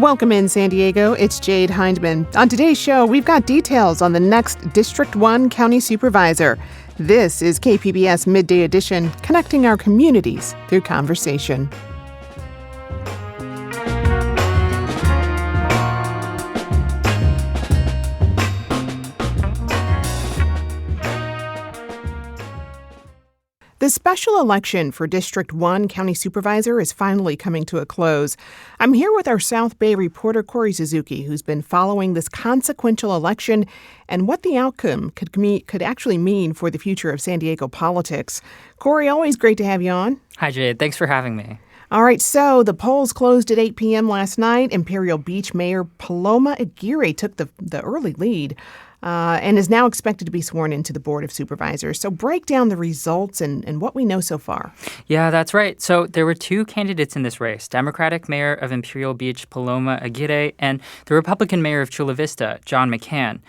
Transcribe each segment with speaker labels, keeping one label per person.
Speaker 1: Welcome in, San Diego. It's Jade Hindman. On today's show, we've got details on the next District 1 County Supervisor. This is KPBS Midday Edition, connecting our communities through conversation. The special election for District 1 County Supervisor is finally coming to a close. I'm here with our South Bay reporter, Corey Suzuki, who's been following this consequential election and what the outcome could actually mean for the future of San Diego politics. Corey, always great to have you on.
Speaker 2: Hi, Jade. Thanks for having me.
Speaker 1: All right, so the polls closed at 8 p.m. last night. Imperial Beach Mayor Paloma Aguirre took the early lead. And is now expected to be sworn into the Board of Supervisors. So break down the results and what we know so far.
Speaker 2: Yeah, that's right. So there were two candidates in this race, Democratic Mayor of Imperial Beach, Paloma Aguirre, and the Republican Mayor of Chula Vista, John McCann.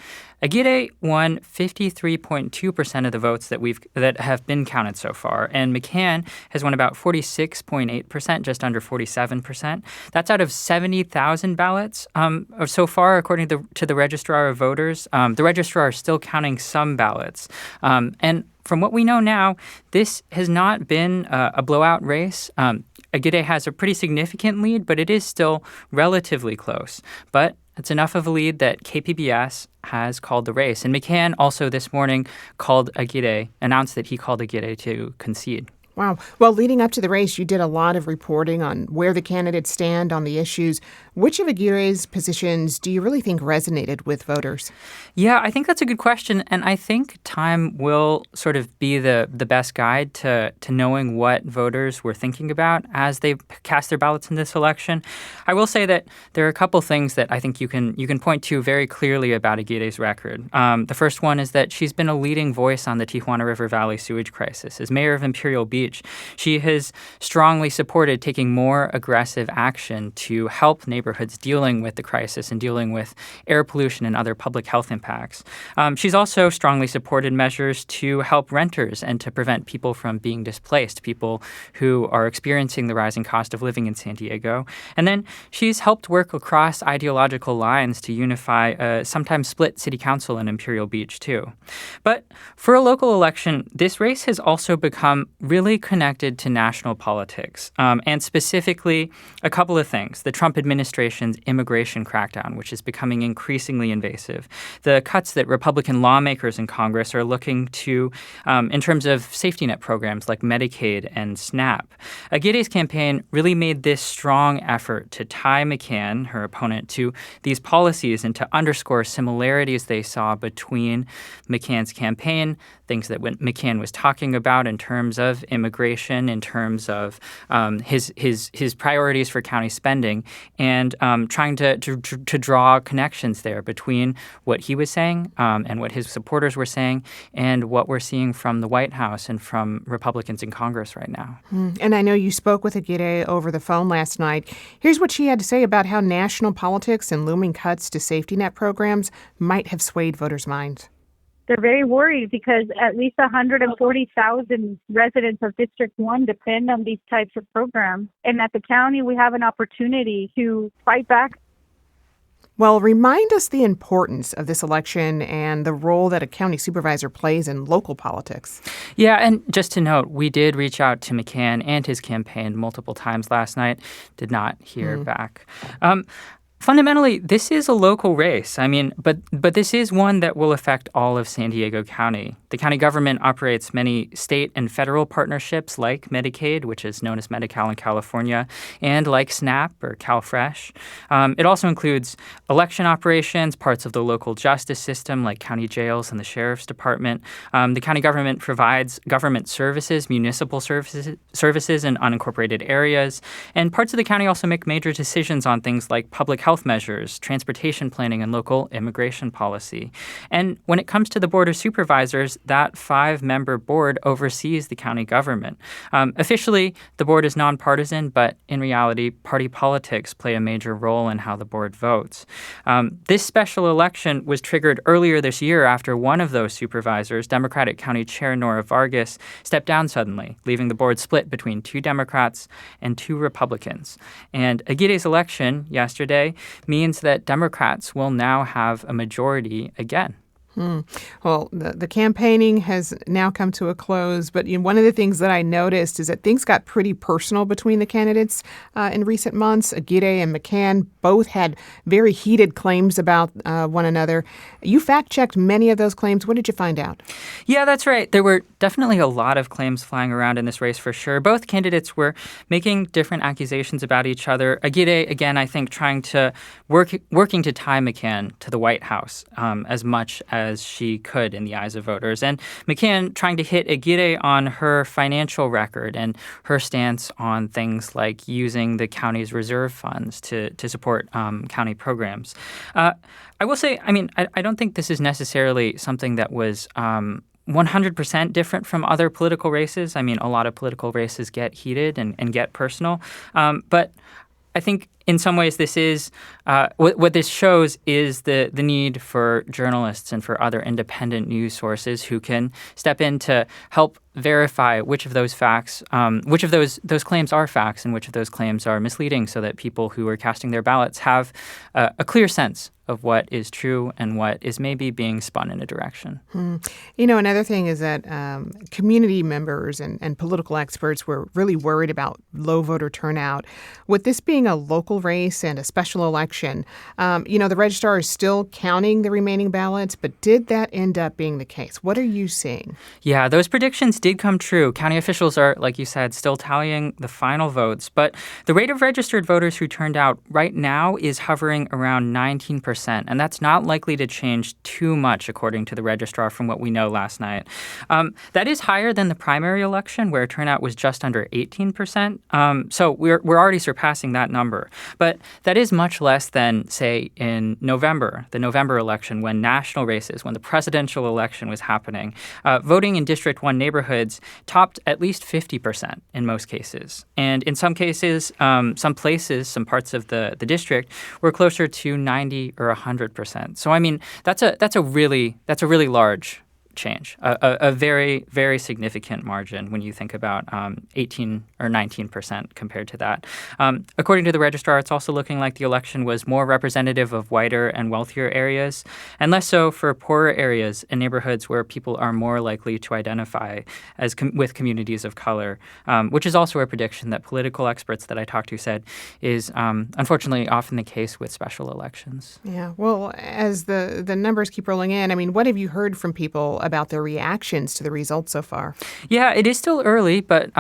Speaker 2: Aguirre won 53.2% of the votes that have been counted so far, and McCann has won about 46.8%, just under 47%. That's out of 70,000 ballots so far, according to the Registrar of Voters. The Registrar is still counting some ballots, and from what we know now, this has not been a blowout race. Aguirre has a pretty significant lead, but it is still relatively close. But it's enough of a lead that KPBS has called the race. And McCann also this morning announced that he called Aguirre to concede.
Speaker 1: Wow. Well, leading up to the race, you did a lot of reporting on where the candidates stand on the issues. Which of Aguirre's positions do you really think resonated with voters?
Speaker 2: Yeah, I think that's a good question. And I think time will sort of be the best guide to knowing what voters were thinking about as they cast their ballots in this election. I will say that there are a couple things that I think you can point to very clearly about Aguirre's record. The first one is that she's been a leading voice on the Tijuana River Valley sewage crisis. As mayor of Imperial Beach, she has strongly supported taking more aggressive action to help neighborhoods dealing with the crisis and dealing with air pollution and other public health impacts. She's also strongly supported measures to help renters and to prevent people from being displaced, people who are experiencing the rising cost of living in San Diego. And then she's helped work across ideological lines to unify a sometimes split city council in Imperial Beach, too. But for a local election, this race has also become really connected to national politics, and specifically a couple of things. The Trump administration's immigration crackdown, which is becoming increasingly invasive. The cuts that Republican lawmakers in Congress are looking to in terms of safety net programs like Medicaid and SNAP. Aguirre's campaign really made this strong effort to tie McCann, her opponent, to these policies and to underscore similarities they saw between McCann's campaign, things that McCann was talking about in terms of immigration, in terms of his priorities for county spending, and trying to draw connections there between what he was saying and what his supporters were saying and what we're seeing from the White House and from Republicans in Congress right now.
Speaker 1: And I know you spoke with Aguirre over the phone last night. Here's what she had to say about how national politics and looming cuts to safety net programs might have swayed voters' minds.
Speaker 3: They're very worried because at least 140,000 residents of District 1 depend on these types of programs. And at the county, we have an opportunity to fight back.
Speaker 1: Well, remind us the importance of this election and the role that a county supervisor plays in local politics.
Speaker 2: Yeah, and just to note, we did reach out to McCann and his campaign multiple times last night, did not hear back. Fundamentally, this is a local race. I mean, but this is one that will affect all of San Diego County. The county government operates many state and federal partnerships like Medicaid, which is known as Medi-Cal in California, and like SNAP or CalFresh. It also includes election operations, parts of the local justice system like county jails and the sheriff's department. The county government provides government services, municipal services in unincorporated areas, and parts of the county also make major decisions on things like public health measures, transportation planning, and local immigration policy. And when it comes to the Board of Supervisors, that 5-member board oversees the county government. Officially, the board is nonpartisan, but in reality, party politics play a major role in how the board votes. This special election was triggered earlier this year after one of those supervisors, Democratic County Chair Nora Vargas, stepped down suddenly, leaving the board split between 2 Democrats and 2 Republicans. And Aguirre's election yesterday means that Democrats will now have a majority again.
Speaker 1: Well, the campaigning has now come to a close, but one of the things that I noticed is that things got pretty personal between the candidates in recent months. Aguirre and McCann both had very heated claims about one another. You fact-checked many of those claims. What did you find out?
Speaker 2: Yeah, that's right. There were definitely a lot of claims flying around in this race for sure. Both candidates were making different accusations about each other. Aguirre, again, I think trying to working to tie McCann to the White House as much as she could in the eyes of voters. And McCann trying to hit Aguirre on her financial record and her stance on things like using the county's reserve funds to support county programs. I will say, I don't think this is necessarily something that was 100% different from other political races. A lot of political races get heated and get personal. But I think in some ways this is what this shows is the need for journalists and for other independent news sources who can step in to help verify which of those facts, which of those claims are facts and which of those claims are misleading, so that people who are casting their ballots have a clear sense of what is true and what is maybe being spun in a direction.
Speaker 1: Another thing is that community members and political experts were really worried about low voter turnout. With this being a local race and a special election, the registrar is still counting the remaining ballots, but did that end up being the case? What are you seeing?
Speaker 2: Yeah, those predictions did come true. County officials are, like you said, still tallying the final votes, but the rate of registered voters who turned out right now is hovering around 19%. And that's not likely to change too much, according to the registrar, from what we know last night. That is higher than the primary election, where turnout was just under 18%. So we're already surpassing that number. But that is much less than, say, in November, the November election, when national races, when the presidential election was happening. Voting in District 1 neighborhoods topped at least 50% in most cases. And in some cases, some parts of the district were closer to 90 or 100%. So that's a really large change, a very, very significant margin when you think about 18 or 19% compared to that. According to the registrar, it's also looking like the election was more representative of whiter and wealthier areas, and less so for poorer areas and neighborhoods where people are more likely to identify as with communities of color, which is also a prediction that political experts that I talked to said is unfortunately often the case with special elections.
Speaker 1: Yeah, well, as the numbers keep rolling in, what have you heard from people about their reactions to the results so far?
Speaker 2: Yeah, it is still early, but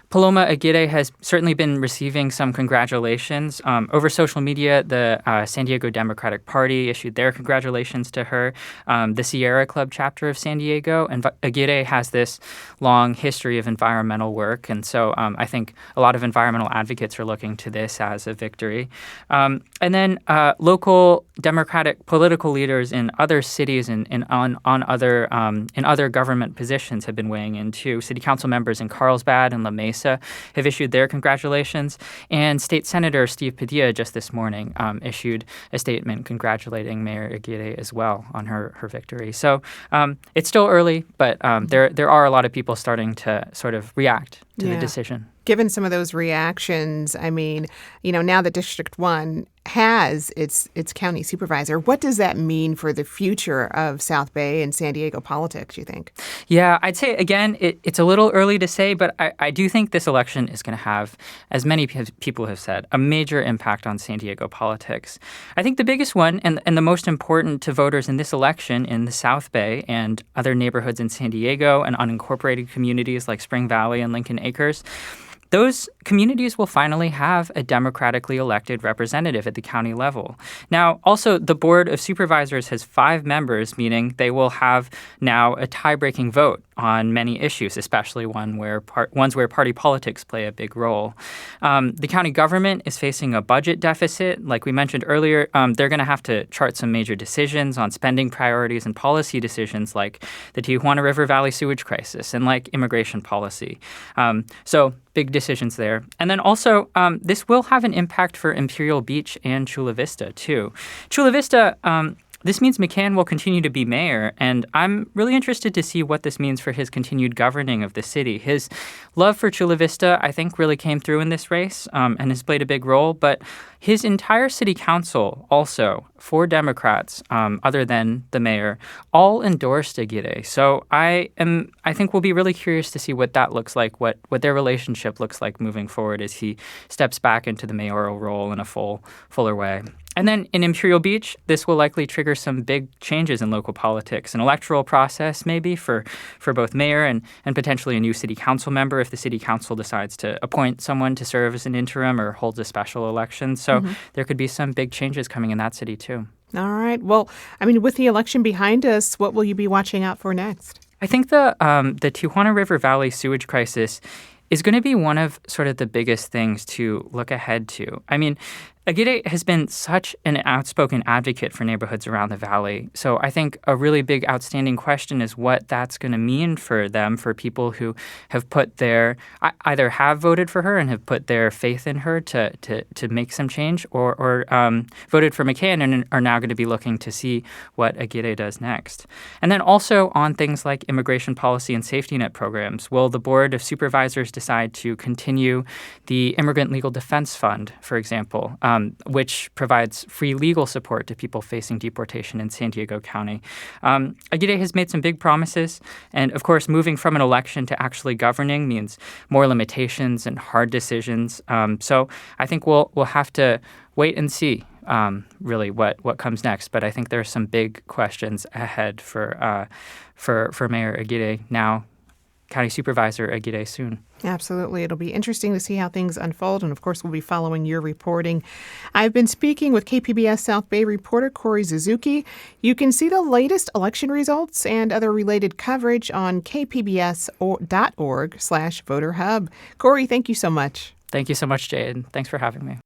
Speaker 2: Paloma Aguirre has certainly been receiving some congratulations. Over social media, the San Diego Democratic Party issued their congratulations to her. The Sierra Club chapter of San Diego, and Aguirre has this long history of environmental work, and so I think a lot of environmental advocates are looking to this as a victory. And then local Democratic political leaders in other cities and in other government positions have been weighing in too. City council members in Carlsbad and La Mesa have issued their congratulations, and State Senator Steve Padilla just this morning issued a statement congratulating Mayor Aguirre as well on her victory. So it's still early, but there are a lot of people starting to sort of react to the decision.
Speaker 1: Given some of those reactions, now that District 1 has its county supervisor, what does that mean for the future of South Bay and San Diego politics, you think?
Speaker 2: Yeah, I'd say, again, it's a little early to say, but I do think this election is going to have, as many people have said, a major impact on San Diego politics. I think the biggest one and the most important to voters in this election in the South Bay and other neighborhoods in San Diego and unincorporated communities like Spring Valley and Lincoln Acres, those communities will finally have a democratically elected representative at the county level. Now, also, the Board of Supervisors has 5 members, meaning they will have now a tie-breaking vote on many issues, especially ones where party politics play a big role. The county government is facing a budget deficit. Like we mentioned earlier, they're going to have to chart some major decisions on spending priorities and policy decisions like the Tijuana River Valley sewage crisis and like immigration policy. So big decisions there. And then also, this will have an impact for Imperial Beach and Chula Vista, too. Chula Vista This means McCann will continue to be mayor, and I'm really interested to see what this means for his continued governing of the city. His love for Chula Vista, I think, really came through in this race and has played a big role, but his entire city council also, 4 Democrats, other than the mayor, all endorsed Aguirre. So I think we'll be really curious to see what that looks like, what their relationship looks like moving forward as he steps back into the mayoral role in a fuller way. And then in Imperial Beach, this will likely trigger some big changes in local politics, an electoral process maybe for both mayor and potentially a new city council member if the city council decides to appoint someone to serve as an interim or holds a special election. So there could be some big changes coming in that city too.
Speaker 1: All right. Well, with the election behind us, what will you be watching out for next?
Speaker 2: I think the Tijuana River Valley sewage crisis is going to be one of sort of the biggest things to look ahead to. Aguirre has been such an outspoken advocate for neighborhoods around the valley. So I think a really big outstanding question is what that's going to mean for them, for people who have either have voted for her and have put their faith in her to make some change or voted for McCann and are now going to be looking to see what Aguirre does next. And then also on things like immigration policy and safety net programs, will the Board of Supervisors decide to continue the Immigrant Legal Defense Fund, for example, which provides free legal support to people facing deportation in San Diego County. Aguirre has made some big promises, and of course, moving from an election to actually governing means more limitations and hard decisions. So I think we'll have to wait and see really what comes next. But I think there are some big questions ahead for Mayor Aguirre now. County Supervisor Aguirre soon.
Speaker 1: Absolutely. It'll be interesting to see how things unfold. And of course, we'll be following your reporting. I've been speaking with KPBS South Bay reporter Corey Suzuki. You can see the latest election results and other related coverage on kpbs.org/voterhub. Corey, thank you so much.
Speaker 2: Thank you so much, Jade. Thanks for having me.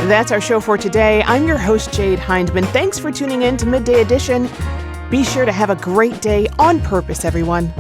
Speaker 1: That's our show for today. I'm your host, Jade Hindman. Thanks for tuning in to Midday Edition. Be sure to have a great day on purpose, everyone.